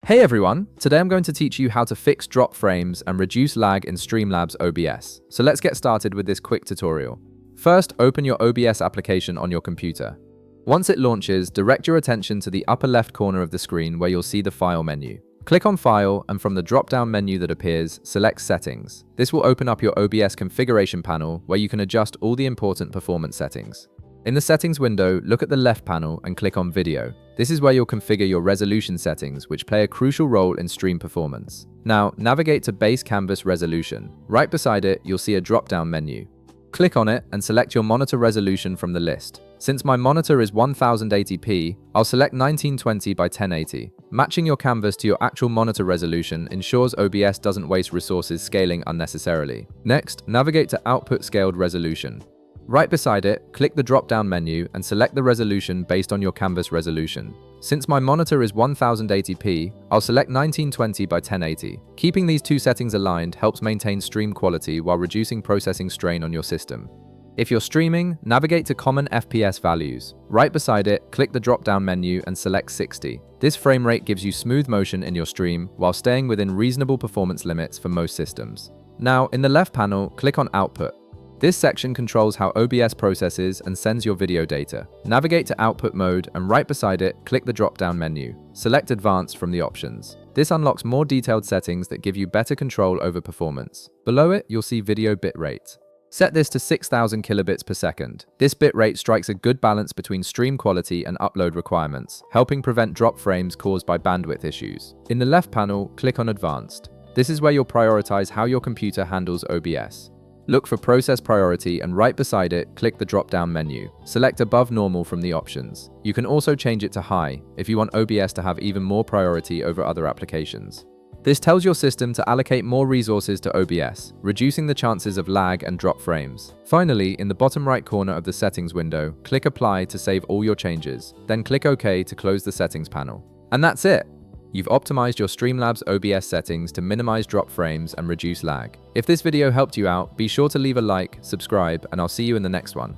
Hey everyone, today I'm going to teach you how to fix drop frames and reduce lag in Streamlabs OBS. So let's get started with this quick tutorial. First, open your OBS application on your computer. Once it launches, direct your attention to the upper left corner of the screen where you'll see the File menu. Click on File, and from the drop-down menu that appears, select Settings. This will open up your OBS configuration panel where you can adjust all the important performance settings. In the Settings window, look at the left panel and click on Video. This is where you'll configure your resolution settings, which play a crucial role in stream performance. Now, navigate to Base Canvas Resolution. Right beside it, you'll see a drop-down menu. Click on it and select your monitor resolution from the list. Since my monitor is 1080p, I'll select 1920 by 1080. Matching your canvas to your actual monitor resolution ensures OBS doesn't waste resources scaling unnecessarily. Next, navigate to Output Scaled Resolution. Right beside it, click the drop-down menu and select the resolution based on your canvas resolution. Since my monitor is 1080p, I'll select 1920 by 1080. Keeping these two settings aligned helps maintain stream quality while reducing processing strain on your system. If you're streaming, navigate to Common FPS Values. Right beside it, click the drop-down menu and select 60. This frame rate gives you smooth motion in your stream while staying within reasonable performance limits for most systems. Now, in the left panel, click on Output. This section controls how OBS processes and sends your video data. Navigate to Output Mode, and right beside it, click the drop-down menu. Select Advanced from the options. This unlocks more detailed settings that give you better control over performance. Below it, you'll see video bitrate. Set this to 6000 kilobits per second. This bitrate strikes a good balance between stream quality and upload requirements, helping prevent drop frames caused by bandwidth issues. In the left panel, click on Advanced. This is where you'll prioritize how your computer handles OBS. Look for Process Priority, and right beside it, click the drop-down menu. Select Above Normal from the options. You can also change it to High if you want OBS to have even more priority over other applications. This tells your system to allocate more resources to OBS, reducing the chances of lag and drop frames. Finally, in the bottom right corner of the Settings window, click Apply to save all your changes. Then click OK to close the settings panel. And that's it! You've optimized your Streamlabs OBS settings to minimize drop frames and reduce lag. If this video helped you out, be sure to leave a like, subscribe, and I'll see you in the next one.